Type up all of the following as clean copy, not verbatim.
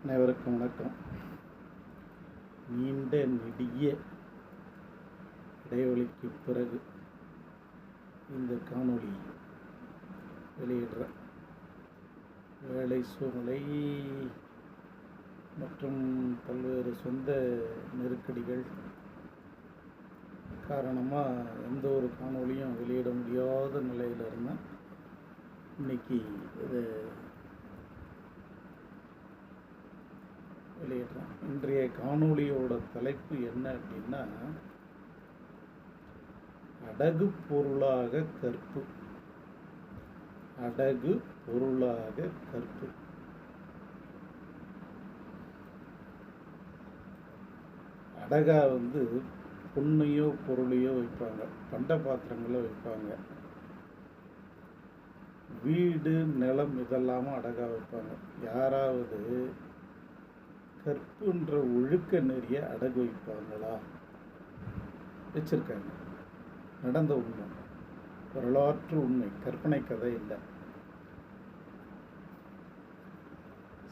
அனைவருக்கும் வணக்கம். நீண்ட நெடிய இடைவெளிக்கு பிறகு இந்த காணொளி வெளியிடுற வேலை சூழ்நிலை மற்றும் பல்வேறு சொந்த நெருக்கடிகள் காரணமாக எந்த ஒரு காணொளியும் வெளியிட முடியாத நிலையில் இருந்தேன். இன்னைக்கு இது வெளியிடுறேன். இன்றைய காணொளியோட தலைப்பு என்ன அப்படின்னா, அடகு பொருளாக கற்பு. அடகு பொருளாக கற்பு. அடகா பொண்ணையோ பொருளையோ வைப்பாங்க, பண்ட பாத்திரங்களோ வைப்பாங்க, வீடு நிலம் இதெல்லாமும் அடகா வைப்பாங்க. யாராவது கற்புன்ற ஒழுக்க நெறிய அடகு வைப்பாங்களா? வச்சிருக்காங்க. நடந்த உண்மை, வரலாற்று உண்மை, கற்பனை கதை இல்லை.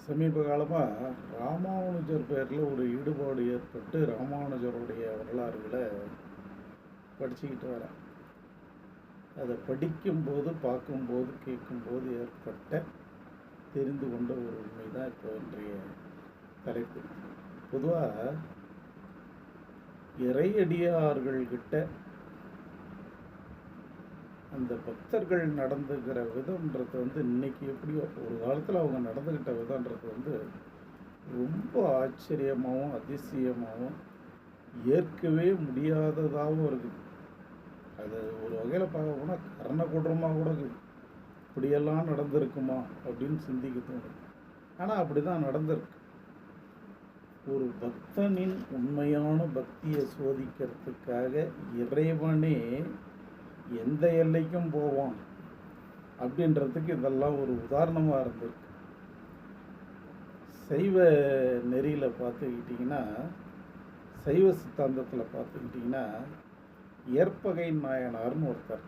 சமீப காலமாக ராமானுஜர் பேரில் ஒரு ஈடுபாடு ஏற்பட்டு ராமானுஜருடைய வரலாறுகளை படிச்சுக்கிட்டு வரேன். அதை படிக்கும்போது, பார்க்கும்போது, கேட்கும்போது ஏற்பட்ட தெரிந்து கொண்ட ஒரு உண்மை தான் இப்போ இன்றைய தலைப்பு. பொதுவாக இறையடியார்கள்கிட்ட அந்த பக்தர்கள் நடந்துக்கிற விதம்ன்றது இன்னைக்கு எப்படியோ, ஒரு காலத்தில் அவங்க நடந்துக்கிட்ட விதம்ன்றது ரொம்ப ஆச்சரியமாகவும் அதிசயமாகவும் ஏற்கவே முடியாததாகவும் இருக்குது. அது ஒரு வகையில் பார்க்க போனால் கர்ண கொடூரமாக கூட இருக்குது. இப்படியெல்லாம் நடந்திருக்குமா அப்படின்னு சிந்திக்க தோணும். ஆனால் அப்படி தான் நடந்திருக்கு. ஒரு பக்தனின் உண்மையான பக்தியை சோதிக்கிறதுக்காக இறைவனே எந்த எல்லைக்கும் போவான் அப்படின்றதுக்கு இதெல்லாம் ஒரு உதாரணமாக இருந்திருக்கு. சைவ நெறியில் பார்த்துக்கிட்டிங்கன்னா, சைவ சித்தாந்தத்தில் பார்த்துக்கிட்டிங்கன்னா, ஏற்பகை நாயனார்னு ஒருத்தர்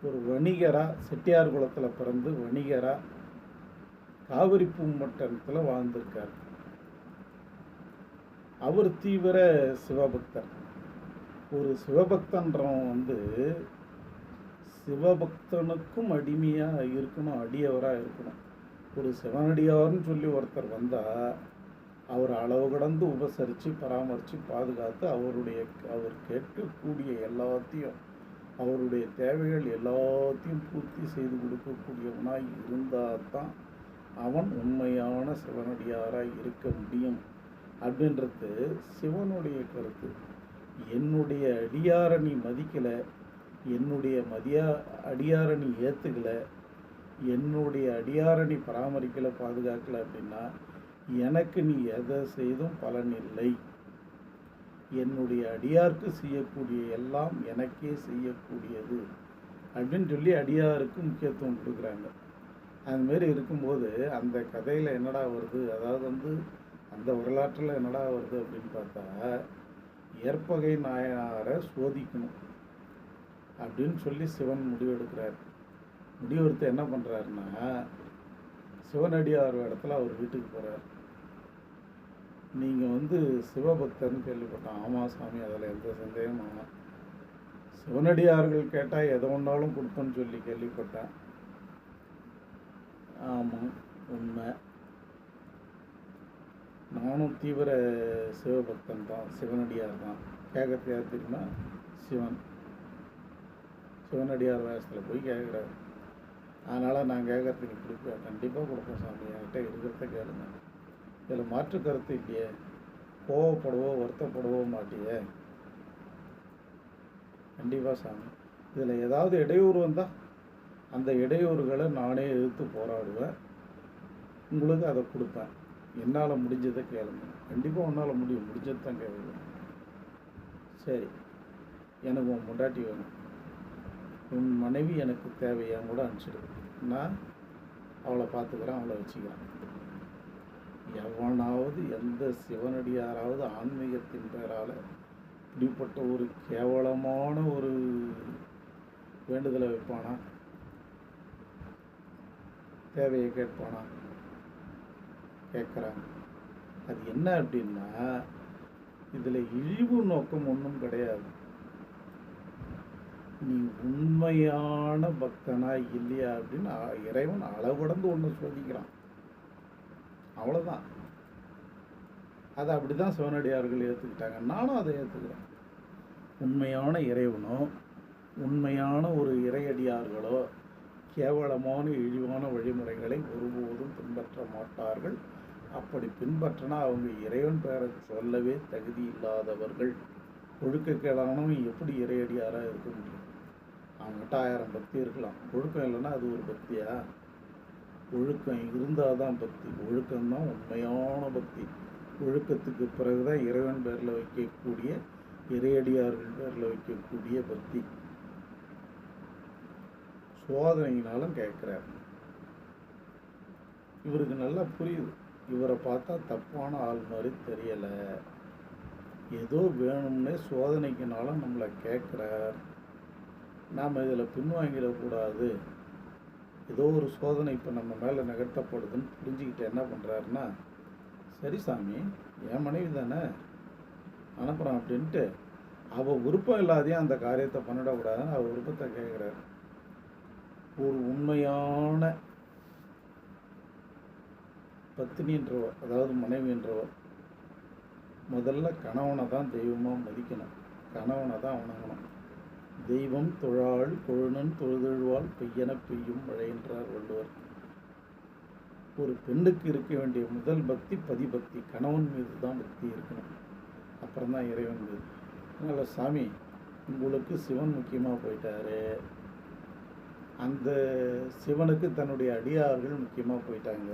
ஒரு வணிகராக, செட்டியார் குலத்தில் பிறந்து வணிகராக காவிரி பூம்பட்டணத்தில் வாழ்ந்திருக்கார். அவர் தீவிர சிவபக்தர். ஒரு சிவபக்தன்றவன் சிவபக்தனுக்கும் அடிமையாக இருக்கணும், அடியவராக இருக்கணும். ஒரு சிவனடியார்னு சொல்லி ஒருத்தர் வந்தால் அவர் அளவு கடந்து உபசரித்து பராமரித்து பாதுகாத்து அவர் கேட்கக்கூடிய எல்லாத்தையும், அவருடைய தேவைகள் எல்லாத்தையும் பூர்த்தி செய்து கொடுக்கக்கூடியவனாய் இருந்தால் தான் அவன் உண்மையான சிவனடியாராய் இருக்க முடியும் அப்படின்றது சிவனுடைய கருத்து. என்னுடைய அடியாரை நீ மதிக்கலை, என்னுடைய அடியாரை நீ ஏற்றுக்கலை, என்னுடைய அடியாரை நீ பராமரிக்கலை, பாதுகாக்கலை அப்படின்னா எனக்கு நீ எதை செய்தும் பலன் இல்லை. என்னுடைய அடியாருக்கு செய்யக்கூடிய எல்லாம் எனக்கே செய்யக்கூடியது அப்படின்னு சொல்லி அடியாருக்கு முக்கியத்துவம் கொடுக்குறாங்க. அதுமாரி இருக்கும்போது அந்த கதையில் என்னடா வருது, அதாவது அந்த வரலாற்றில் என்னடா வருது அப்படின்னு பார்த்தா, ஏற்பகை நாயனாரை சோதிக்கணும் அப்படின்னு சொல்லி சிவன் முடிவெடுக்கிறார். முடிவெடுத்து என்ன பண்ணுறாருன்னா, சிவனடியார் இடத்துல அவர் வீட்டுக்கு போகிறார். நீங்கள் சிவபக்தர்னு கேள்விப்பட்டேன். ஆமாம் சாமி, அதில் எந்த சந்தேகமும் ஆமாம். சிவனடியார்கள் கேட்டால் எதை ஒன்றாலும் கொடுப்பேன்னு சொல்லி கேள்விப்பட்டேன். ஆமாம், உண்மை. நானும் தீவிர சிவபக்தன் தான், சிவனடியார் தான். கேட்கறது யார் தெரியுமா? சிவனடியார் வேஷத்தில் போய் கேட்குறாரு. அதனால் நான் கேட்குறதுக்கு கொடுப்பேன், கண்டிப்பாக கொடுப்பேன் சாமி, என்கிட்ட இருக்கிறத கேளுங்க. இதில் மாற்று கருத்து இல்லையே. கோவப்படவோ வருத்தப்படவோ மாட்டியே. கண்டிப்பாக சாமி. இதில் ஏதாவது இடையூறு வந்தால் அந்த இடையூறுகளை நானே எதிர்த்து போராடுவேன், உங்களுக்கு அதை கொடுப்பேன். என்னால் முடிஞ்சதை கேளுங்க. கண்டிப்பாக உன்னால் முடிஞ்சது தான் கேளுங்க. சரி, எனக்கு உன் முண்டாட்டி வேணும், உன் மனைவி எனக்கு தேவையான்னு கூட அனுப்பிச்சிடுது, நான் அவளை பார்த்துக்கிறேன், அவளை வச்சுக்கிறேன். எவனாவது எந்த சிவனடியாராவது ஆன்மீகத்தின் பெயரால் இப்படிப்பட்ட ஒரு கேவலமான ஒரு வேண்டுதலை வைப்பானா? தேவையை கேட்பானா? கேட்குறாங்க. அது என்ன அப்படின்னா, இதில் இழிவு நோக்கம் ஒன்றும் கிடையாது. நீ உண்மையான பக்தனா இல்லையா அப்படின்னு இறைவன் அளவுடந்து ஒன்று சோதிக்கிறான். அவ்வளோதான். அதை அப்படி தான் சிவனடியார்கள் ஏற்றுக்கிட்டாங்க. நானும் அதை ஏற்றுக்கிறேன். உண்மையான இறைவனோ உண்மையான ஒரு இறையடியார்களோ கேவலமான இழிவான வழிமுறைகளை ஒருபோதும் பின்பற்ற மாட்டார்கள். அப்படி பின்பற்றினா அவங்க இறைவன் பெயரை சொல்லவே தகுதி இல்லாதவர்கள். ஒழுக்கக்கேடானவன் எப்படி இறையடியாராக இருக்க முடியும்? அவங்ககிட்ட 1000 பக்தி இருக்கலாம். ஒழுக்கம் இல்லைன்னா அது ஒரு பக்தியா? ஒழுக்கம் இருந்தால் தான் பக்தி. ஒழுக்கம்தான் உண்மையான பக்தி. ஒழுக்கத்துக்கு பிறகுதான் இறைவன் பேரில் வைக்கக்கூடிய இறையடியார்கள் பேரில் வைக்கக்கூடிய பக்தி. சோதனையினாலும் கேட்குறார். இவருக்கு நல்லா புரியுது. இவரை பார்த்தா தப்பான ஆள் மாதிரி தெரியலை. ஏதோ வேணும்னே சோதனைக்குனாலும் நம்மளை கேட்குறார். நாம் இதில் பின்வாங்கிடக்கூடாது. ஏதோ ஒரு சோதனை இப்போ நம்ம மேலே நிகழ்த்தப்படுதுன்னு புரிஞ்சுக்கிட்டு என்ன பண்ணுறாருன்னா, சரி சாமி, என் மனைவி தானே அனுப்புகிறான் அப்படின்ட்டு அவள் விருப்பம் இல்லாதையும் அந்த காரியத்தை பண்ணிடக்கூடாதுன்னு அவள் விருப்பத்தை கேட்குறாரு. ஒரு உண்மையான பத்தினின்றவர், அதாவது மனைவின்றவர், முதல்ல கணவனை தான் தெய்வமாக மதிக்கணும். கணவனை தான் வணங்கணும். தெய்வம் தொழாள் கொழுனன் தொழுதெழுவாள் பெய்யென பெய்யும் மழை என்றார் வள்ளுவர். ஒரு பெண்ணுக்கு இருக்க வேண்டிய முதல் பக்தி பதிபக்தி. கணவன் மீது தான் பக்தி இருக்கணும், அப்புறம்தான் இறைவன் மீது. அதனால் சாமி, உங்களுக்கு சிவன் முக்கியமாக போயிட்டாரு. அந்த சிவனுக்கு தன்னுடைய அடியார்கள் முக்கியமாக போயிட்டாங்க.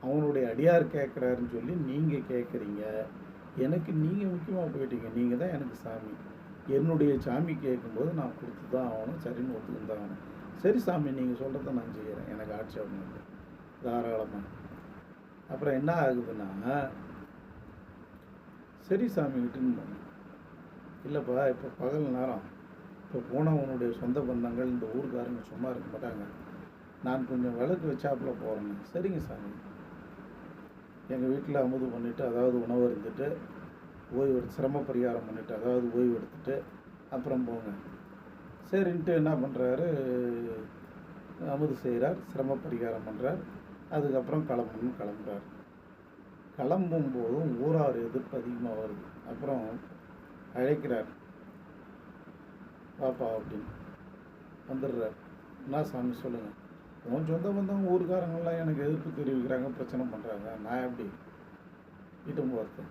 அவனுடைய அடியார் கேட்குறாருன்னு சொல்லி நீங்கள் கேட்குறீங்க. எனக்கு நீங்கள் முக்கியமாக போயிட்டீங்க. நீங்கள் தான் எனக்கு சாமி. என்னுடைய சாமி கேட்கும்போது நான் கொடுத்து தான் ஆகணும். சரின்னு ஒத்துக்கு தான் ஆகணும். சரி சாமி, நீங்கள் சொல்கிறத நான் செய்கிறேன். எனக்கு ஆட்சேபம் இல்லை, தாராளமாக. அப்புறம் என்ன ஆகுதுன்னா, சரி சாமி கிட்டுன்னு போனேன். இல்லைப்பா, இப்போ பகல் நேரம், இப்போ போனால் உன்னுடைய சொந்த பந்தங்கள் இந்த ஊருக்காரங்க சும்மா இருக்க மாட்டாங்க. நான் கொஞ்சம் விளக்கு வச்சாப்புல போகிறேன்னு. சரிங்க சாமி. எங்கள் வீட்டில் அமுது பண்ணிவிட்டு, அதாவது உணவு இருந்துட்டு ஓய்வு எடுத்து சிரம பரிகாரம் பண்ணிவிட்டு, அதாவது ஓய்வு எடுத்துகிட்டு அப்புறம் போங்க. சரின்ட்டு என்ன பண்ணுறாரு, அமுது செய்கிறார், சிரம பரிகாரம் பண்ணுறார். அதுக்கப்புறம் கிளம்புறார். கிளம்பும்போதும் ஊரார் எதிர்ப்பு அதிகமாக வருது. அப்புறம் அழைக்கிறார், பாப்பா அப்படின்னு. வந்துடுறார். என்ன சாமி சொல்லுங்கள். உன் சொந்த பந்தம் ஊருக்காரங்களாம் எனக்கு எதிர்ப்பு தெரிவிக்கிறாங்க, பிரச்சனை பண்ணுறாங்க. நான் எப்படி இட்டும் போகிறது?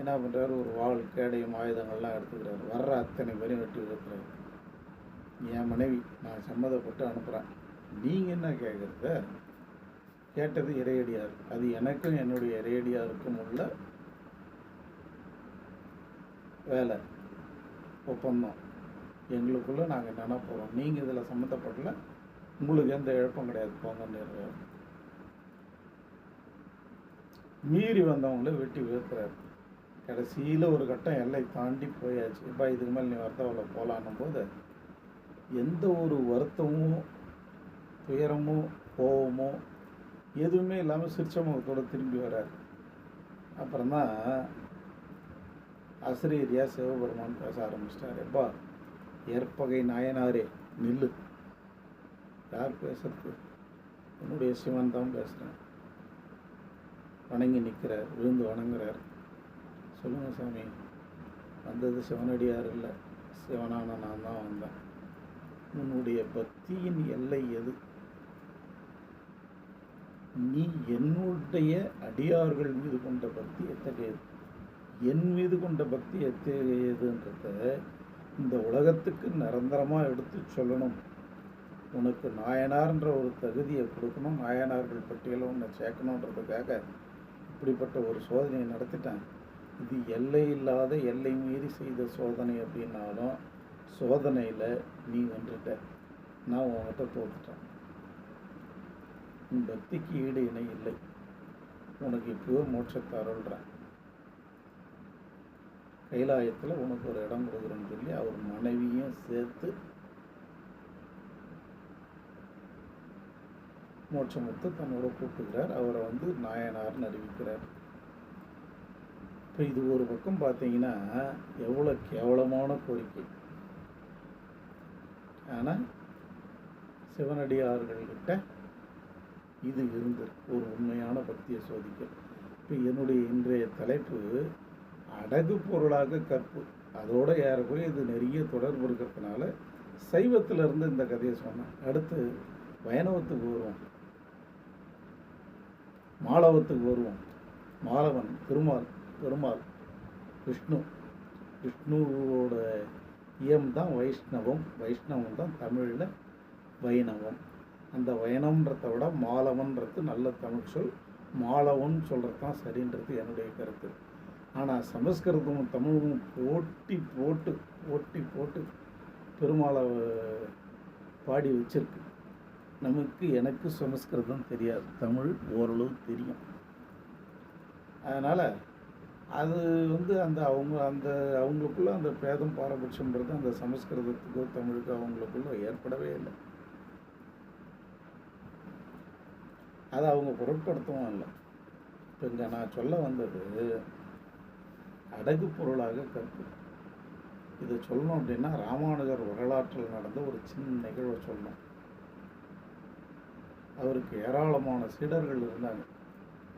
என்ன பண்ணுறாரு, ஒரு வாள் கேடயம் ஆயுதங்கள்லாம் எடுத்துக்கிறாரு. வர்ற அத்தனை பேரையும் வெட்டி வைக்கிறாரு. என் மனைவி, நான் சம்மதப்பட்டு அனுப்புகிறேன். நீங்கள் என்ன கேட்குறத? கேட்டது இறையடியார். அது எனக்கும் என்னுடைய இறையடியாருக்கும் உள்ள வேலை, ஒப்பந்தம். எங்களுக்குள்ளே நாங்கள் என்னென்ன போகிறோம். நீங்கள் இதில் சம்மந்தப்படல, உங்களுக்கு எந்த இழப்பும் கிடையாது, போங்கன்னு. மீறி வந்தவங்கள வெட்டி வைக்கிறார். கடைசியில் ஒரு கட்டம் எல்லை தாண்டி போயாச்சு. இப்போ இதுக்கு மேலே நீ வர்த்தவரில் போகலான்னும் போது எந்த ஒரு வருத்தமும் துயரமோ கோபமோ எதுவுமே இல்லாமல் சிரிச்ச முகத்தோடு திரும்பி வர்றார். அப்புறம்தான் ஆசிரியரியாக சிவபெருமான் பேச ஆரம்பிச்சிட்டார். எப்பா, ஏற்பகை நாயனாரே நில்லு. யார் பேசுறது? என்னுடைய சிவன் தான் பேசுகிறேன். வணங்கி நிற்கிறார், விழுந்து வணங்குறார். சொல்லுங்கள் சாமி, வந்தது சிவனடியார் இல்லை, சிவனான நான் தான் வந்தேன். உன்னுடைய பக்தியின் எல்லை எது? நீ என்னுடைய அடியார்கள் மீது கொண்ட பக்தி எத்தகையது, என் மீது கொண்ட பக்தி எத்தகையதுன்றத இந்த உலகத்துக்கு நிரந்தரமாக எடுத்து சொல்லணும். உனக்கு நாயனார்ன்ற ஒரு தகுதியை கொடுக்கணும், நாயனார்கள் பட்டியலை உன்னை சேர்க்கணுன்றதுக்காக இப்படிப்பட்ட ஒரு சோதனையை நடத்திட்டேன். இது எல்லை இல்லாத எல்லை மீறி செய்த சோதனை அப்படின்னாலும் சோதனையில் நீ வென்றுட்ட, நான் உன்கிட்ட தோற்றுட்டேன். உன் பக்திக்கு ஈடு இணை இல்லை. உனக்கு இப்போவே மோட்சத்தை அருள்றேன். கைலாயத்தில் உனக்கு ஒரு இடம் கொடுக்குறேன்னு சொல்லி அவர் மனைவியும் சேர்த்து மோட்சமுத்து தன்னோட கூப்பிட்டுக்கிறார். அவரை வந்து நாயனார்னு அறிவிக்கிறார். இப்போ இது ஒரு பக்கம் பார்த்தீங்கன்னா எவ்வளோ கேவலமான கோரிக்கை. ஆனால் சிவனடியார்கள்கிட்ட இது இருந்தது, ஒரு உண்மையான பக்தியை சோதிக்க. இப்போ என்னுடைய இன்றைய தலைப்பு அடகு பொருளாக கற்பு. அதோட ஏறக்குறைய இது நிறைய தொடர்பு இருக்கிறதுனால சைவத்திலிருந்து இந்த கதையை சொன்னேன். அடுத்து வைணவத்துக்கு வருவோம், மாலவத்துக்கு வருவோம். மாலவன் பெருமாள் விஷ்ணுவோட இயம் தான் வைஷ்ணவம். வைஷ்ணவம் தான் தமிழில் வைணவம். அந்த வைணவன்றதை விட மாலவன்றது நல்ல தமிழ் சொல். மாலவன் சொல்கிறது தான் சரின்றது என்னுடைய கருத்து. ஆனால் சமஸ்கிருதமும் தமிழும் போட்டி போட்டு பெருமாளை பாடி வச்சிருக்கு. எனக்கு சமஸ்கிருதம் தெரியாது, தமிழ் ஓரளவு தெரியும். அதனால் அது வந்து அவங்களுக்குள்ள அந்த பேதம் பாரபட்சம்ன்றது அந்த சமஸ்கிருதத்துக்கோ தமிழுக்கோ அவங்களுக்குள்ள ஏற்படவே இல்லை. அதை அவங்க பொருட்படுத்தவும் இல்லை. இப்போ இங்கே நான் சொல்ல வந்தது அடகு பொருளாக கற்பு. இதை சொல்லணும் அப்படின்னா ராமானுஜர் வரலாற்றில் நடந்த ஒரு சின்ன நிகழ்வை சொல்லணும். அவருக்கு ஏராளமான சீடர்கள் இருந்தாங்க.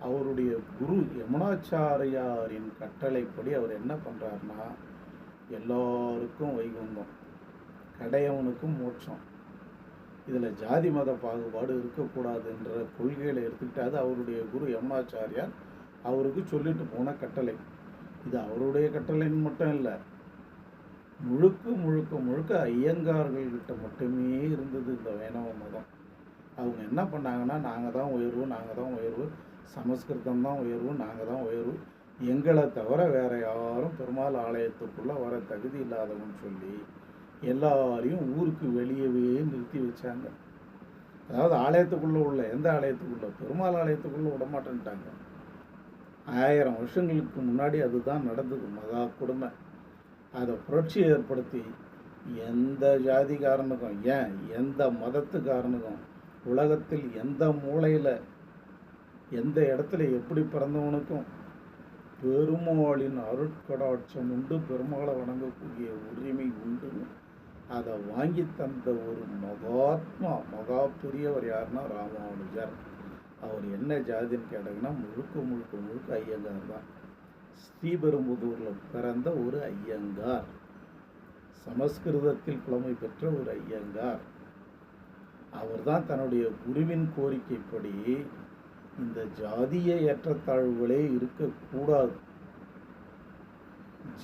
அவருடைய குரு யமுனாச்சாரியாரின் கட்டளைப்படி அவர் என்ன பண்ணுறாருன்னா, எல்லாருக்கும் வைகுந்தம், கடையவனுக்கும் மோட்சம், இதில் ஜாதி மத பாகுபாடு இருக்கக்கூடாதுன்ற கொள்கைகளை எடுத்துக்கிட்டாது அவருடைய குரு யமுனாச்சாரியார் அவருக்கு சொல்லிட்டு போன கட்டளை. இது அவருடைய கட்டளைன்னு மட்டும் இல்லை, முழுக்க ஐயங்கார்கள்கிட்ட மட்டுமே இருந்தது இந்த வைணவ மதம். அவங்க என்ன பண்ணாங்கன்னா, நாங்கள் தான் உயர்வு, சமஸ்கிருதம் தான் உயர்வு, நாங்கள் தான் உயர்வு, எங்களை தவிர வேறு யாரும் பெருமாள் ஆலயத்துக்குள்ளே வர தகுதி இல்லாதவன்னு சொல்லி எல்லாரையும் ஊருக்கு வெளியவே நிறுத்தி வச்சாங்க. அதாவது ஆலயத்துக்குள்ளே உள்ள எந்த ஆலயத்துக்குள்ளே, பெருமாள் ஆலயத்துக்குள்ளே விடமாட்டேன்ட்டாங்க. 1000 வருஷங்களுக்கு முன்னாடி அதுதான் நடந்தது, மகா கொடுமை. அதை புரட்சி ஏற்படுத்தி எந்த ஜாதிக்காரனுக்கும், எந்த மதத்துக்காரனுக்கும், உலகத்தில் எந்த மூலையில் எந்த இடத்துல எப்படி பிறந்தவனுக்கும் பெருமாளின் அருட்கடாட்சம் உண்டு, பெருமாளை வணங்கக்கூடிய உரிமை உண்டுன்னு அதை வாங்கி தந்த ஒரு மகா பெரியவர் யாருன்னா ராமானுஜர். அவர் என்ன ஜாதின்னு கேட்டாங்கன்னா முழுக்க ஐயங்கார் தான். ஸ்ரீபெரும்புதூரில் பிறந்த ஒரு ஐயங்கார், சமஸ்கிருதத்தில் புலமை பெற்ற ஒரு ஐயங்கார். அவர் தான் தன்னுடைய குருவின் கோரிக்கைப்படி இந்த ஜாதிய ஏற்றத்தாழ்வுகளே இருக்கக்கூடாது,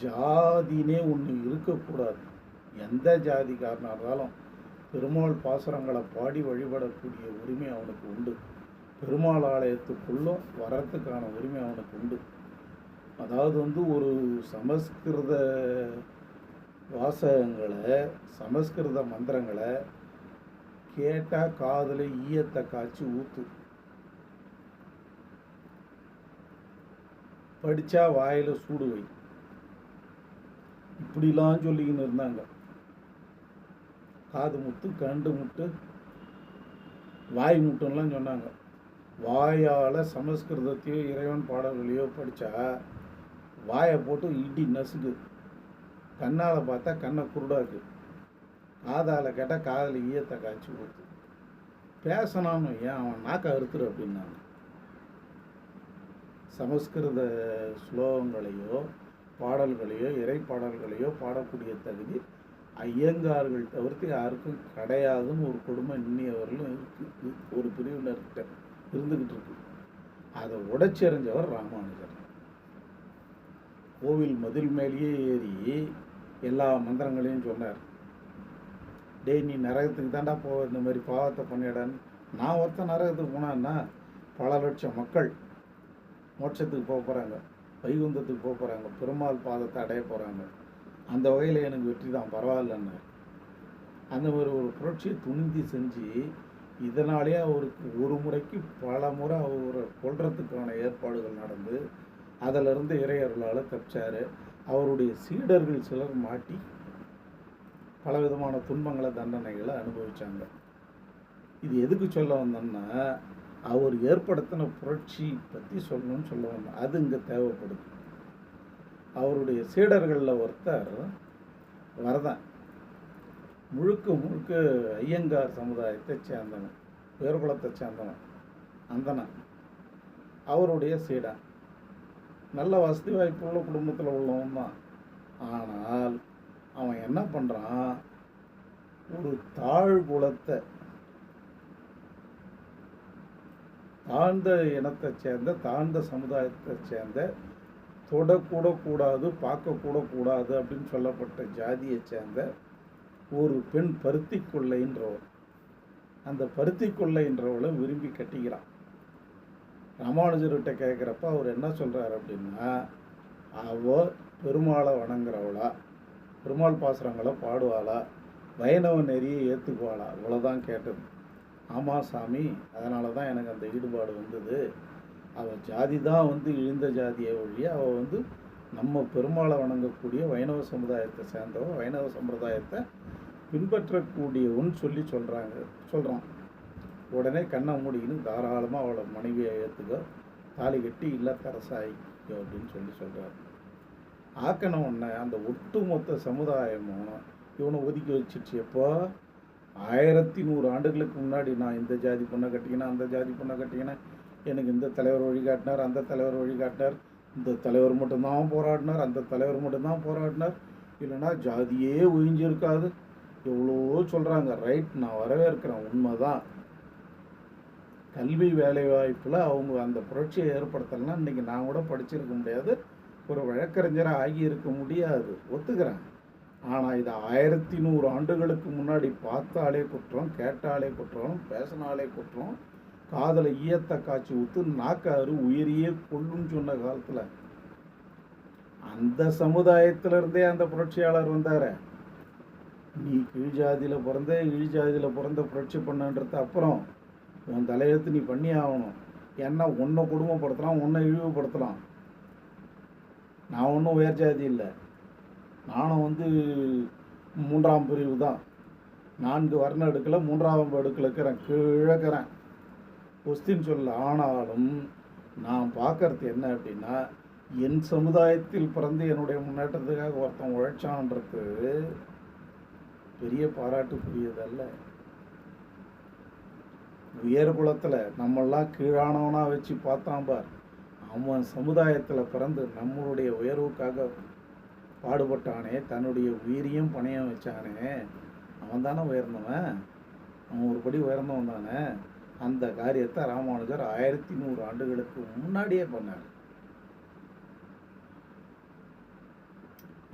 ஜாதினே ஒன்று இருக்கக்கூடாது, எந்த ஜாதிக்காரனாக இருந்தாலும் பெருமாள் பாசுரங்களை பாடி வழிபடக்கூடிய உரிமை அவனுக்கு உண்டு, பெருமாள் ஆலயத்துக்குள்ளே வரத்துக்கான உரிமை அவனுக்கு உண்டு. அதாவது வந்து ஒரு சமஸ்கிருத வாசகங்களை, சமஸ்கிருத மந்திரங்களை கேட்டால் காதில் ஈயத்தை காய்ச்சி ஊற்று, படித்தா வாயில் சூடு வை, இப்படிலாம் சொல்லிக்கின்னு இருந்தாங்க. காது முட்டு, கண்டு முட்டு, வாய் முட்டுன்னெலாம் சொன்னாங்க. வாயால் சமஸ்கிருதத்தையோ இறைவன் பாடல்களையோ படித்தா வாயை போட்டு இடி நசுக்கு, கண்ணால் பார்த்தா கண்ணை குருடாக்கு, காதால் கேட்டால் காதில் ஈயத்தை காய்ச்சி ஊற்று, பேசணும்னு அவன் நாக்கை அறுத்துரு அப்படின்னாங்க. சமஸ்கிருத ஸ்லோகங்களையோ பாடல்களையோ இறை பாடல்களையோ பாடக்கூடிய தகுதி ஐயங்கார்கள் தவிர்த்து யாருக்கும் கிடையாதுன்னு ஒரு கொடுமை இன்னியவர்களும் இருக்குது, ஒரு பிரிவினர்கிட்ட இருந்துக்கிட்டு இருக்கு. அதை உடைச்செறிஞ்சவர் ராமானுஜர். கோவில் மதில் மேலேயே ஏறி எல்லா மந்திரங்களையும் சொன்னார். நீ நரகத்துக்கு தாண்டா இந்த மாதிரி பாவத்தை பண்ணிடான்னு. நான் ஒருத்தன் நரகத்துக்கு போனான்னா பல லட்சம் மக்கள் மோட்சத்துக்கு போக போகிறாங்க, வைகுந்தத்துக்கு போக போகிறாங்க, பெருமாள் பாதத்தை அடைய போகிறாங்க. அந்த வகையில் எனக்கு வெற்றி தான், பரவாயில்லன்னு. அந்த மாதிரி ஒரு புரட்சியை துணிந்து செஞ்சு இதனாலேயே அவருக்கு ஒரு முறைக்கு பல முறை அவரை கொல்றதுக்கான ஏற்பாடுகள் நடந்து அதிலிருந்து இறையர்களால் தப்பிச்சார். அவருடைய சீடர்கள் சிலர் மாட்டி பலவிதமான துன்பங்களை தண்டனைகளை அனுபவித்தாங்க. இது எதுக்கு சொல்ல வந்தோம்னா, அவர் ஏற்படுத்தின புரட்சி பற்றி சொல்லணும்னு சொல்ல வந்தோம். அது இங்கே தேவைப்படுது. அவருடைய சீடர்களில் ஒருத்தர் வரதன். முழுக்க முழுக்க ஐயங்கார் சமுதாயத்தை சேர்ந்தவன், உயர்குலத்தை சேர்ந்தவன், அந்தணன். அவருடைய சீடன். நல்ல வசதி வாய்ப்புள்ள குடும்பத்தில் உள்ளவன் தான். ஆனால் அவன் என்ன பண்ணுறான், ஒரு தாழ்குலத்தை, தாழ்ந்த இனத்தை சேர்ந்த, தாழ்ந்த சமுதாயத்தை சேர்ந்த, தொடக்கூட கூடாது, பார்க்கக்கூட கூடாது அப்படின்னு சொல்லப்பட்ட ஜாதியை சேர்ந்த ஒரு பெண் பருத்தி கொள்ளைன்றவள். அந்த பருத்தி கொள்ளைன்றவளை விரும்பி கட்டிக்கிறான். ராமானுஜர்கிட்ட கேட்குறப்ப அவர் என்ன சொல்கிறார் அப்படின்னா, அவள் பெருமாளை வணங்குறவளா, பெருமாள் பாசுரங்களை பாடுவாளா, வைணவ நெறியை ஏற்றுக்குவாளா, இவ்வளோதான் கேட்டது. ஆமாம் சாமி, அதனால தான் எனக்கு அந்த ஈடுபாடு வந்தது. அவள் ஜாதி தான் இழிந்த ஜாதியை ஒழிய, அவள் நம்ம பெருமாளை வணங்கக்கூடிய வைணவ சமுதாயத்தை சேர்ந்தவ, வைணவ சம்பிரதாயத்தை பின்பற்றக்கூடியவன்னு சொல்கிறான். உடனே கண்ணை மூடிக்கின்னு தாராளமாக அவளை மனைவியை ஏற்றுக்க, தாலி கட்டி இல்லத்தரசாயிக்கோ அப்படின்னு சொல்கிறார். ஆக்கணும் ஒன்று அந்த ஒட்டுமொத்த சமுதாயமும் இவனை ஒதுக்கி வச்சிருச்சு. எப்போ 1100 ஆண்டுகளுக்கு முன்னாடி நான் இந்த ஜாதி பொண்ணை கட்டிக்கினேன், அந்த ஜாதி பொண்ணை கட்டிக்கினேன், எனக்கு இந்த தலைவர் வழிகாட்டினார், அந்த தலைவர் வழிகாட்டினார், இந்த தலைவர் மட்டும்தான் போராடினார், அந்த தலைவர் மட்டும்தான் போராடினார், இல்லைன்னா ஜாதியே ஒழிஞ்சிருக்காது, எவ்வளோ சொல்கிறாங்க. ரைட், நான் வரவேற்கிறேன், உண்மைதான். கல்வி வேலைவாய்ப்பில் அவங்க அந்த புரட்சியை ஏற்படுத்தலைன்னா இன்றைக்கி நான் கூட படிச்சிருக்க முடியாது, ஒரு வழக்கறிஞராக ஆகியிருக்க முடியாது, ஒத்துக்கிறேன். ஆனால் இது 1100 ஆண்டுகளுக்கு முன்னாடி பார்த்தாலே குற்றம், கேட்டாலே குற்றம், பேசினாலே குற்றம், காதலை ஈயத்தை காய்ச்சி ஊற்று, நாக்காரு உயிரியே கொல்லுன்னு சொன்ன காலத்தில் அந்த சமுதாயத்திலிருந்தே அந்த புரட்சியாளர் வந்தார். நீ கீழ் ஜாதியில் பிறந்த, இழி ஜாதியில் பிறந்த புரட்சி பண்ணன்றது அப்புறம் உன் தலையெழுத்து நீ பண்ணி ஆகணும். ஏன்னா உன்னை குடும்பப்படுத்தலாம், உன்னை இழிவுபடுத்தலாம். நான் ஒன்றும் உயர் ஜாதி இல்லை, நானும் 3ஆம் பிரிவு தான், 4 வர்ண அடுக்கில் 3ஆம் அடுக்கில் இருக்கிறேன், கீழக்கிறேன், கொஸ்டின் சொல்ல. ஆனாலும் நான் பார்க்கறது என்ன அப்படின்னா, என் சமுதாயத்தில் பிறந்து என்னுடைய முன்னேற்றத்துக்காக ஒருத்தன் உழைச்சான்றது பெரிய பாராட்டுக்குரியதல்ல. உயர் குலத்தில் நம்மெல்லாம் கீழானவனாக வச்சு பார்த்தான் பார், அவன் சமுதாயத்தில் பிறந்து நம்மளுடைய உயர்வுக்காக பாடுபட்டானே, தன்னுடைய உயிரையும் பணையம் வச்சானே, அவன் தானே உயர்ந்தவன், அவன் ஒரு படி உயர்ந்தவன் தானே. அந்த காரியத்தை ராமானுஜர் 1100 ஆண்டுகளுக்கு முன்னாடியே பண்ணார்.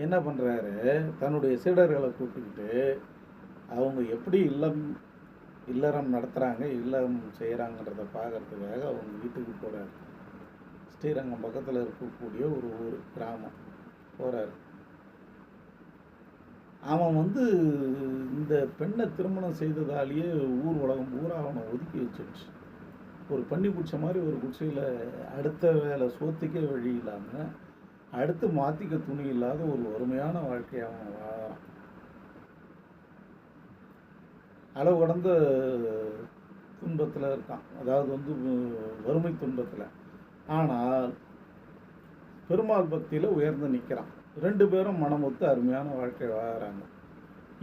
என்ன பண்ணுறாரு, தன்னுடைய சீடர்களை கூப்பிட்டுக்கிட்டு அவங்க எப்படி இல்லறம் நடத்துகிறாங்க, இல்லறம் செய்கிறாங்கன்றதை பார்க்குறதுக்காக அவங்க வீட்டுக்கு போகிறார். ஸ்ரீரங்கம் பக்கத்தில் இருக்கக்கூடிய ஒரு ஊர், கிராமம் போகிறார். அவன் இந்த பெண்ணை திருமணம் செய்ததாலேயே ஊர் உலகம் பூரா அவனை ஒதுக்கி வச்சிருச்சு. ஒரு பண்ணி குடிச்ச மாதிரி ஒரு குடிசையில் அடுத்த வேலை சோத்துக்கே வழி இல்லாமல், அடுத்து மாற்றிக்க துணி இல்லாத ஒரு வறுமையான வாழ்க்கையை அவன் வாழறான். அளவு கடந்த துன்பத்தில் இருக்கான், அதாவது வறுமை துன்பத்தில். ஆனால் பெருமாள் பக்தியில் உயர்ந்து நிற்கிறான். 2 பேரும் மனமொத்து அருமையான வாழ்க்கை வாழறாங்க.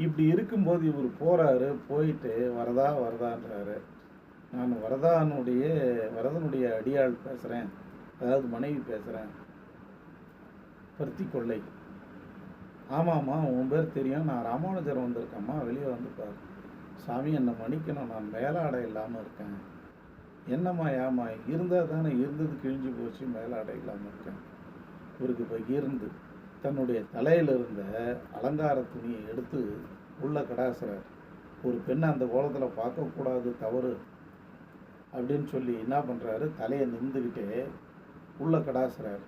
இப்படி இருக்கும்போது இவர் போகிறாரு, போயிட்டு வரதான்றாரு. நான் வரதனுடைய அடியாள் பேசுகிறேன், அதாவது மனைவி பேசுகிறேன், பருத்தி கொள்ளை. ஆமாம்மா, உன் பேர் தெரியும், நான் ராமானுஜர் வந்திருக்கேம்மா, வெளியே பாரு. சாமி, என்னை மன்னிக்கணும், நான் மேலாடை இல்லாமல் இருக்கேன். என்னம்மா, ஏம்மா, இருந்தால் தானே, இருந்தது கிழிஞ்சு போச்சு, மேலாடை இல்லாமல் இருக்கேன். இவருக்கு இப்போ தன்னுடைய தலையில் இருந்த அலங்கார துணியை எடுத்து உள்ள கடாசுறார். ஒரு பெண்ணை அந்த கோலத்தில் பார்க்கக்கூடாது, தவறு அப்படின்னு சொல்லி என்ன பண்ணுறாரு, தலையை நின்றுக்கிட்டே உள்ள கடாசுறார்.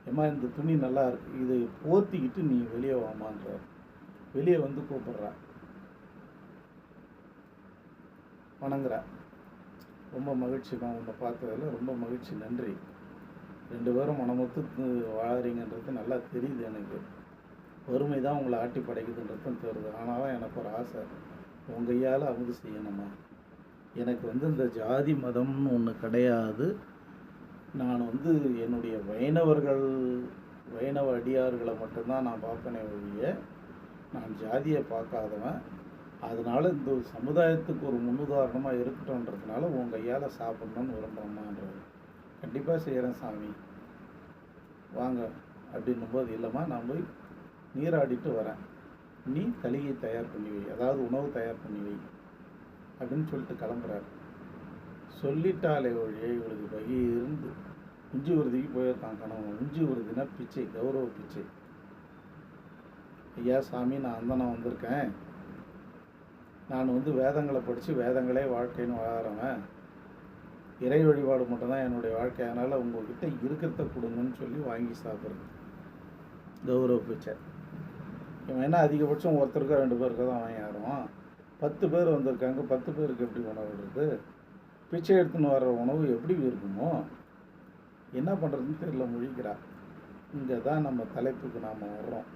ஏம்மா, இந்த துணி நல்லா இருக்கு, இதை போத்திக்கிட்டு நீ வெளியே வாமான்றார். வெளியே கூப்பிட்றா, வணங்குறா. ரொம்ப மகிழ்ச்சிமா, உன்னை பார்த்ததில் ரொம்ப மகிழ்ச்சி, நன்றி. 2 பேரும் மனமொத்து வாழறீங்கன்றது நல்லா தெரியுது எனக்கு. வறுமை தான் உங்களை ஆட்டி படைக்குதுன்றதும் தெரியுது. ஆனாலும் எனக்கு ஒரு ஆசை, உன் கையால் அமுது செய்யணுமா? எனக்கு வந்து இந்த ஜாதி மதம்னு ஒன்று கிடையாது. நான் வந்து என்னுடைய வைணவ அடியார்களை மட்டும்தான் நான் பார்ப்பேனே ஒழிய நான் ஜாதியை பார்க்காதவன். அதனால் இந்த சமுதாயத்துக்கு ஒரு முன்னுதாரணமாக இருக்கட்டும்ன்றதுனால உன் கையால் சாப்பிட்ணுன்னு விரும்புகிறேம்மான்றது. கண்டிப்பாக செய்கிறேன் சாமி, வாங்க அப்படின்னும்போது, இல்லைம்மா நான் போய் நீராடிட்டு வரேன், நீ தலிகை தயார் பண்ணி வை, அதாவது உணவு தயார் பண்ணி வை அப்படின்னு சொல்லிட்டு கிளம்புறாரு. சொல்லிட்டாலே ஒழிய இவளுக்கு பகிர்ந்து உஞ்சி உறுதிக்கு போயிருக்கான் கணவன். உஞ்சி உறுதினா பிச்சை, கௌரவ பிச்சை. ஐயா சாமி, நான் அந்தனம் வந்திருக்கேன், நான் வந்து வேதங்களை படித்து வேதங்களே வாழ்க்கைன்னு வாழறவன், இறை வழிபாடு மட்டும்தான் என்னுடைய வாழ்க்கை, அதனால் உங்கள்கிட்ட இருக்கிறத கொடுங்கன்னு சொல்லி வாங்கி சாப்பிட்றது கௌரவ பிச்சை. இவன் என்ன அதிகபட்சம் ஒருத்தருக்கோ 2 பேருக்கு தான் வாங்கி ஆடுவான். 10 பேர் வந்திருக்காங்க, 10 பேருக்கு எப்படி உணவு விடுறது? பிச்சை எடுத்துன்னு வர்ற உணவு எப்படி இருக்குமோ? என்ன பண்ணுறதுன்னு தெரியல, முழிக்கிறா. இங்கே தான் நம்ம தலைப்புக்கு நாம் வர்றோம்.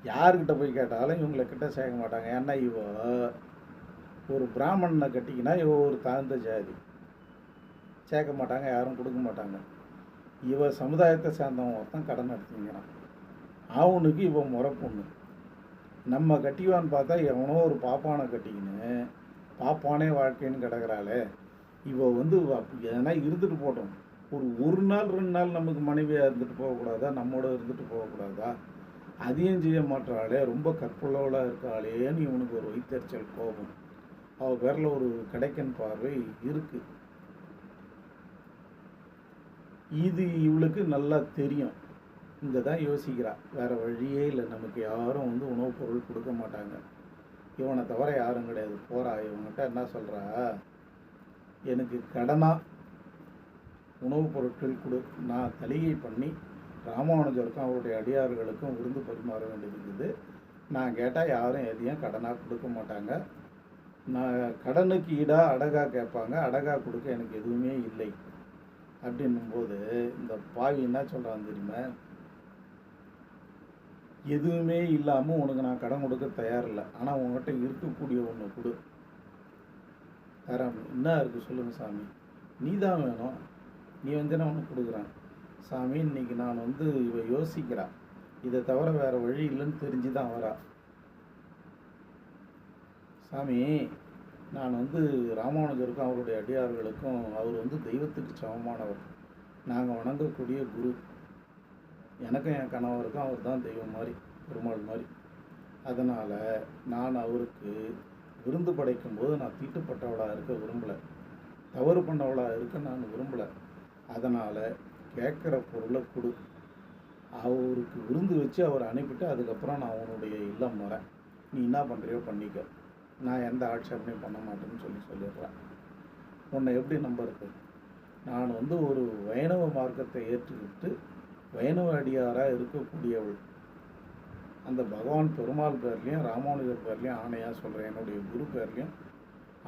யார்கிட்ட போய் கேட்டாலும் இவங்களை கிட்ட சேர்க்க மாட்டாங்க. ஏன்னா இவ ஒரு பிராமணனை கட்டிக்கினா இவ ஒரு தாழ்ந்த ஜாதி, சேர்க்க மாட்டாங்க, யாரும் கொடுக்க மாட்டாங்க. இவ சமுதாயத்தை சேர்ந்தவன் ஒருத்தன் கடன் எடுத்துங்கிறான், அவனுக்கு இவ முறை பொண்ணு. நம்ம கட்டிவான்னு பார்த்தா எவனோ ஒரு பாப்பானை கட்டிக்கின்னு பாப்பானே வாழ்க்கைன்னு கிடக்கிறாளே. இவ வந்து எதனா இருந்துட்டு போட்டோம், ஒரு நாள் 2 நாள் நமக்கு மனைவியாக இருந்துட்டு போகக்கூடாதா, நம்மோட இருந்துட்டு போகக்கூடாதா? அதையும் செய்ய மாட்டாளே, ரொம்ப கற்புள்ளவளாக இருக்காளேன்னு இவனுக்கு ஒரு வைத்தறிச்சல், கோபம். அவள் பேரில் ஒரு கிடைக்கன் பார்வை இருக்குது. இது இவளுக்கு நல்லா தெரியும். இங்கே தான் யோசிக்கிறா, வேறு வழியே இல்லை, நமக்கு யாரும் வந்து உணவுப் பொருள் கொடுக்க மாட்டாங்க, இவனை தவிர யாரும் கிடையாது. போகிறா, இவன்கிட்ட என்ன சொல்கிறா, எனக்கு கடனாக உணவுப் பொருட்கள் கொடு, நான் தலிகை பண்ணி ராமானுஜருக்கும் அவருடைய அடியார்களுக்கும் விருந்து பரிமாற வேண்டியது இருக்குது. நான் கேட்டால் யாரும் எதையும் கடனாக கொடுக்க மாட்டாங்க, நான் கடனுக்கு ஈடாக அடகாக கேட்பாங்க, அடகாக கொடுக்க எனக்கு எதுவுமே இல்லை அப்படின்னும்போது இந்த பாவி என்ன சொல்கிறான் தெரியுமா, எதுவுமே இல்லாமல் உனக்கு நான் கடன் கொடுக்க தயாரில்லை, ஆனால் உங்கள்கிட்ட இருக்கக்கூடிய ஒன்று கொடு. வேற என்ன இருக்குது சொல்லுங்கள் சாமி, நீ தான் வேணும், நீ வந்து நான் உனக்கு கொடுக்குறேன் சாமி. இன்னைக்கு நான் வந்து இவ யோசிக்கிறா, இதை தவிர வேறு வழி இல்லைன்னு தெரிஞ்சு தான் வரா. சாமி, நான் வந்து ராமானுஜருக்கும் அவருடைய அடியார்களுக்கும் அவர் வந்து தெய்வத்துக்கு சமமானவர், நாங்கள் வணங்கக்கூடிய குரு, எனக்கும் என் கணவருக்கும் அவர் தான் தெய்வம் மாதிரி, பெருமாள் மாதிரி. அதனால் நான் அவருக்கு விருந்து படைக்கும்போது நான் தீட்டுப்பட்டவளாக இருக்க விரும்பலை, தவறு பண்ணவளாக இருக்க நான் விரும்பலை. அதனால் கேட்குற பொருளை கொடு, அவருக்கு விருந்து வச்சு அவர் அனுப்பிட்டு அதுக்கப்புறம் நான் உன்னுடைய இல்லம் வரேன், நீ என்ன பண்ணுறியோ பண்ணிக்க, நான் எந்த ஆட்சேபனையும் பண்ண மாட்டேன்னு சொல்லிடுறேன். உன்னை எப்படி நம்புறது? நான் வந்து ஒரு வைணவ மார்க்கத்தை ஏற்றுக்கிட்டு வைணவ அடியாராக இருக்கக்கூடியவள், அந்த பகவான் பெருமாள் பேர்லேயும் ராமானுஜர் பேர்லேயும் ஆணையாக சொல்கிறேன், என்னுடைய குரு பேர்லேயும்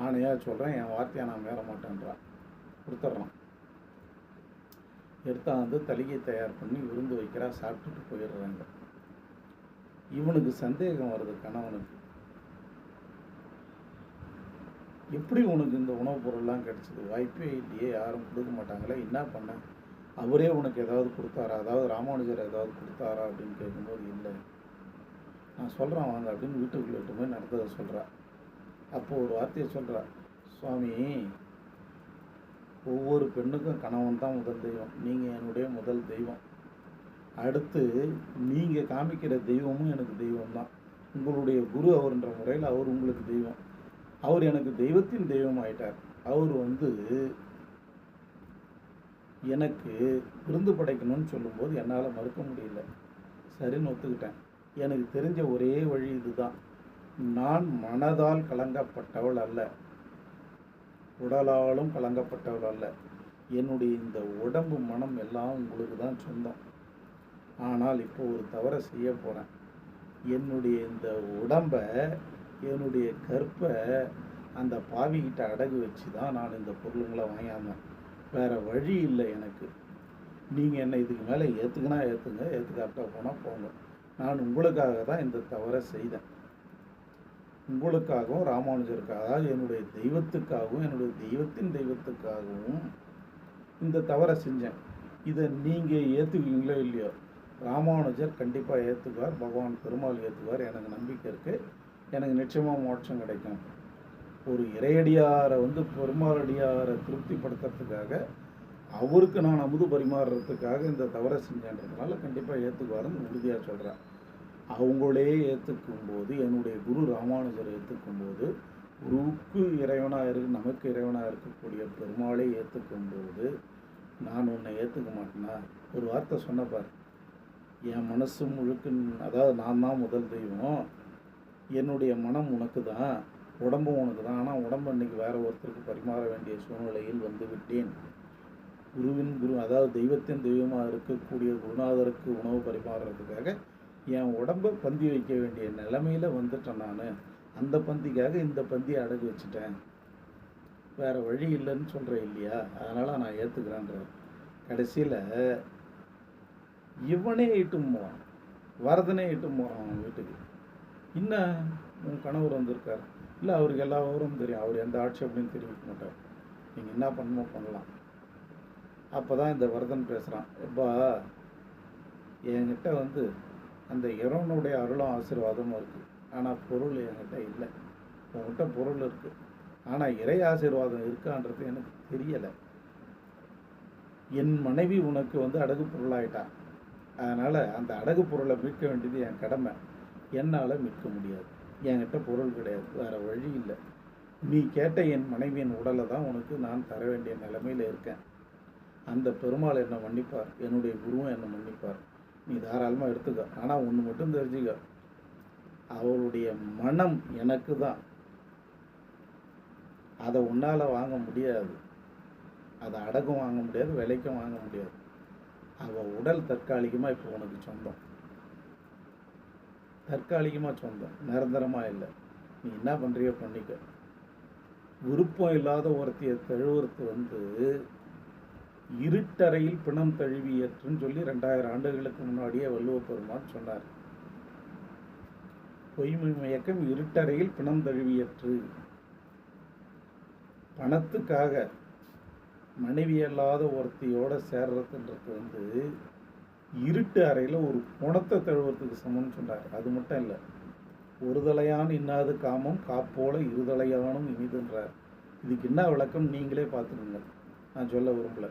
ஆணையாக சொல்கிறேன், என் வார்த்தையை நான் மீற மாட்டேன்றான். கொடுத்துட்றான். எடுத்தாந்து தலிகை தயார் பண்ணி விருந்து வைக்கிறா, சாப்பிட்டுட்டு போயிடுறாங்க. இவனுக்கு சந்தேகம் வருது கணவனுக்கு, எப்படி உனக்கு இந்த உணவுப் பொருள்லாம் கிடச்சிது? வாய்ப்பே இல்லையே, யாரும் கொடுக்க மாட்டாங்களே, என்ன பண்ண? அவரே உனக்கு ஏதாவது கொடுத்தாரா, அதாவது ராமானுஜர் ஏதாவது கொடுத்தாரா அப்படின்னு கேட்கும்போது இல்லை, நான் சொல்கிறேன் வாங்க அப்படின்னு வீட்டுக்குள்ளே விட்டு போய் நடந்ததை சொல்கிறா. அப்போது ஒரு வார்த்தையை சொல்கிறா, சுவாமி, ஒவ்வொரு பெண்ணுக்கும் கணவன் தான் முதல் தெய்வம், நீங்கள் என்னுடைய முதல் தெய்வம், அடுத்து நீங்கள் காமிக்கிற தெய்வமும் எனக்கு தெய்வம் தான், உங்களுடைய குரு அவர்ன்ற முறையில் அவர் உங்களுக்கு தெய்வம், அவர் எனக்கு தெய்வத்தின் தெய்வம் ஆயிட்டார். அவர் வந்து எனக்கு விருந்து படைக்கணும்னு சொல்லும்போது என்னால் மறுக்க முடியல, சரின்னு ஒத்துக்கிட்டேன். எனக்கு தெரிஞ்ச ஒரே வழி இதுதான், நான் மனதால் கலங்கப்பட்டவள் அல்ல, உடலாலும் கலங்கப்பட்டவள் அல்ல, என்னுடைய இந்த உடம்பு மனம் எல்லாம் உங்களுக்கு தான் சொந்தம். ஆனால் இப்போ ஒரு தவறை செய்ய போகிறேன், என்னுடைய இந்த உடம்பை, என்னுடைய கற்பை அந்த பாவிக்கிட்ட அடகு வச்சு தான் நான் இந்த பொருளுங்களை வாங்காமல், வேறு வழி இல்லை எனக்கு. நீங்கள் என்னை இதுக்கு மேலே ஏற்றுக்கினா ஏற்றுங்க, ஏற்றுக்காட்ட போனால் போங்க, நான் உங்களுக்காக தான் இந்த தவறை செய்தேன் உங்களுக்காகவும் ராமானுஜருக்காக, அதாவது என்னுடைய தெய்வத்துக்காகவும் என்னுடைய தெய்வத்தின் தெய்வத்துக்காகவும் இந்த தவறை செஞ்சேன். இதை நீங்கள் ஏற்றுக்குவீங்களோ இல்லையோ, ராமானுஜர் கண்டிப்பாக ஏற்றுக்குவார், பகவான் பெருமாள் ஏற்றுக்குவார். எனக்கு நம்பிக்கை இருக்குது. எனக்கு நிச்சயமாக மோட்சம் கிடைக்கும். ஒரு இறையடியாரை பெருமாளடியாரை திருப்திப்படுத்துறதுக்காக, அவருக்கு நான் அமுது பரிமாறுறதுக்காக இந்த தவறை செஞ்சேன்றதுனால கண்டிப்பாக ஏற்றுக்குவாருன்னு உறுதியாக சொல்கிறேன். அவங்களே ஏற்றுக்கும்போது, என்னுடைய குரு ராமானுஜர் ஏற்றுக்கும்போது, குருவுக்கு இறைவனாக நமக்கு இறைவனாக இருக்கக்கூடிய பெருமாளே ஏற்றுக்கும்போது, நான் உன்னை ஏற்றுக்க மாட்டேன்னா? ஒரு வார்த்தை சொன்னப்பார், என் மனசு முழுக்க, அதாவது நான் தான் முதல் தெய்வம், என்னுடைய மனம் உனக்கு தான், உடம்பும் உனக்கு தான். ஆனால் உடம்பு அன்றைக்கி வேறு ஒருத்தருக்கு பரிமாற வேண்டிய சூழ்நிலையில் வந்து விட்டேன். குரு, அதாவது தெய்வத்தின் தெய்வமாக இருக்கக்கூடிய குருநாதருக்கு உணவு பரிமாறுறதுக்காக என் உடம்பை பந்தி வைக்க வேண்டிய நிலைமையில் வந்துட்டேன். நான் அந்த பந்திக்காக இந்த பந்தியை அடகு வச்சுட்டேன், வேறு வழி இல்லைன்னு சொல்கிறேன் இல்லையா? அதனால் நான் ஏற்றுக்கிறேன்ற. கடைசியில் இவனே இட்டும் போவான், வரதனே இட்டும் போகிறான் அவன் வீட்டுக்கு. இன்னும் உன் கணவர் வந்திருக்கார், இல்லை அவருக்கு எல்லா விவரமும் தெரியும், அவர் எந்த ஆட்சேபனையும் தெரிவிக்க மாட்டார், நீங்கள் என்ன பண்ணணுமோ பண்ணலாம். அப்போ தான் இந்த வரதன் பேசுகிறான், எப்பா என்கிட்ட அந்த இறைவனுடைய அருளும் ஆசீர்வாதமும் இருக்குது, ஆனால் பொருள் என்கிட்ட இல்லை. உங்கள்கிட்ட பொருள் இருக்குது, ஆனால் இறை ஆசீர்வாதம் இருக்கான்றது எனக்கு தெரியலை. என் மனைவி உனக்கு அடகு பொருளாயிட்டான், அதனால் அந்த அடகு பொருளை மீட்க வேண்டியது என் கடமை. என்னால் மீட்க முடியாது, என்கிட்ட பொருள் கிடையாது, வேறு வழி இல்லை. நீ கேட்ட என் மனைவியின் உடலை தான் உனக்கு நான் தர வேண்டிய நிலைமையில் இருக்கேன். அந்த பெருமாள் என்னை மன்னிப்பார், என்னுடைய குருவும் என்னை மன்னிப்பார், நீ தாராளமாக எடுத்துக்க. ஆனால் ஒன்று மட்டும் தெரிஞ்சுக்க, அவளுடைய மனம் எனக்கு தான், அதை உன்னால் வாங்க முடியாது, அதை அடகும் வாங்க முடியாது, விலைக்கும் வாங்க முடியாது. அவள் உடல் தற்காலிகமாக இப்போ உனக்கு சொந்தம், தற்காலிகமாக சொந்தம், நிரந்தரமாக இல்லை. நீ என்ன பண்ணுறியோ பண்ணிக்க. விருப்பம் இல்லாத ஒருத்தையை தழுவுறது இருட்டறையில் பிணம் தழுவியற்றுன்னு சொல்லி 2000 ஆண்டுகளுக்கு முன்னாடியே வள்ளுவ பெருமான் சொன்னார். பொய்மை மயக்கம் இருட்டறையில் பிணம் தழுவியற்று. பணத்துக்காக மனைவி அல்லாத ஒருத்தையோட சேர்றதுன்றது இருட்டு அறையில் ஒரு குணத்தை தழுவுறதுக்கு சமம்னு சொன்னார். அது மட்டும் இல்லை, ஒரு தலையான் இன்னாது காமம் காப்போல இருதலையானும் இனிதுன்றார். இதுக்கு என்ன விளக்கம் நீங்களே பார்த்துக்கோங்க, நான் சொல்ல விரும்பல.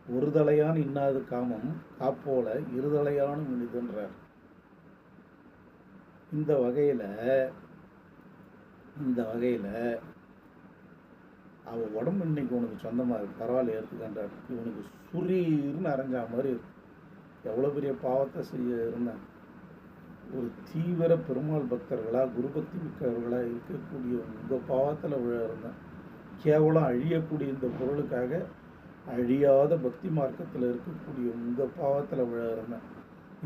ஒரு தலையான் இன்னாது காமம் காப்போல இருதலையானும் இனிதுன்றார். இந்த வகையில் அவள் உடம்பு இன்னைக்கு உனக்கு சொந்தமாக இருக்கு, பரவாயில்ல எடுத்துக்கின்றார். இவனுக்கு சுரீர்னு அரைஞ்சா மாதிரி இருக்கு. எவ்வளோ பெரிய பாவத்தை செய்ய இருந்தேன். ஒரு தீவிர பெருமாள் பக்தர்களாக குருபக்தி மிக்கவர்களாக இருக்கக்கூடிய உங்கள் பாவத்தில் விழ இருந்தேன். கேவலம் அழியக்கூடிய இந்த பொருளுக்காக அழியாத பக்தி மார்க்கத்தில் இருக்கக்கூடிய உங்கள் பாவத்தில் விழ இருந்தேன்.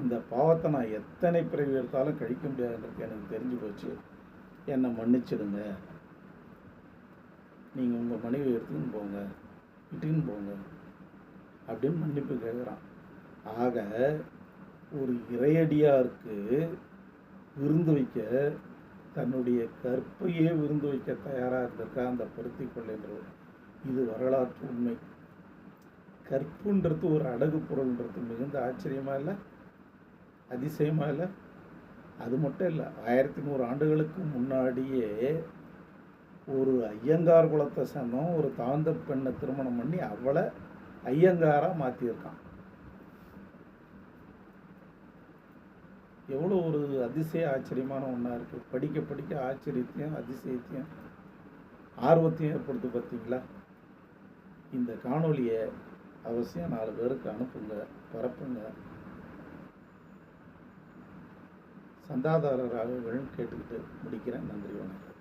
இந்த பாவத்தை நான் எத்தனை பிறவி எடுத்தாலும் கழிக்க முடியாதுன்றது எனக்கு தெரிஞ்சு போச்சு, என்னை மன்னிச்சிடுங்க. நீங்கள் உங்கள் மனைவி எடுத்துன்னு போங்க, இட்டுன்னு போங்க அப்படின்னு மன்னிப்பு கேட்குறான். ஆக ஒரு இறையடியாருக்கு விருந்து வைக்க, தன்னுடைய கற்பையே விருந்து வைக்க தயாராக இருந்திருக்கா அந்த பருத்தி கொள்ளைன்றது. இது வரலாற்று உண்மை. கற்புன்றது ஒரு அடகு பொருள்ன்றது மிகுந்த ஆச்சரியமாக இல்லை, அதிசயமாக இல்லை. அது மட்டும் இல்லை, 1100 ஆண்டுகளுக்கு முன்னாடியே ஒரு ஐயங்கார் குலத்தை சேர்ந்தவன் ஒரு தாழ்ந்த பெண்ணை திருமணம் பண்ணி அவளை ஐயங்காராக மாற்றியிருக்கான். எவ்வளோ ஒரு அதிசய ஆச்சரியமான ஒன்றா இருக்குது. படிக்க படிக்க ஆச்சரியத்தையும் அதிசயத்தையும் ஆர்வத்தையும் ஏற்படுத்து பார்த்தீங்களா? இந்த காணொலியை அவசியம் 4 பேருக்கு அனுப்புங்க, பரப்புங்க. சந்தாதாரராக கேட்டுக்கிட்டு முடிக்கிறேன். நன்றி, வணக்கம்.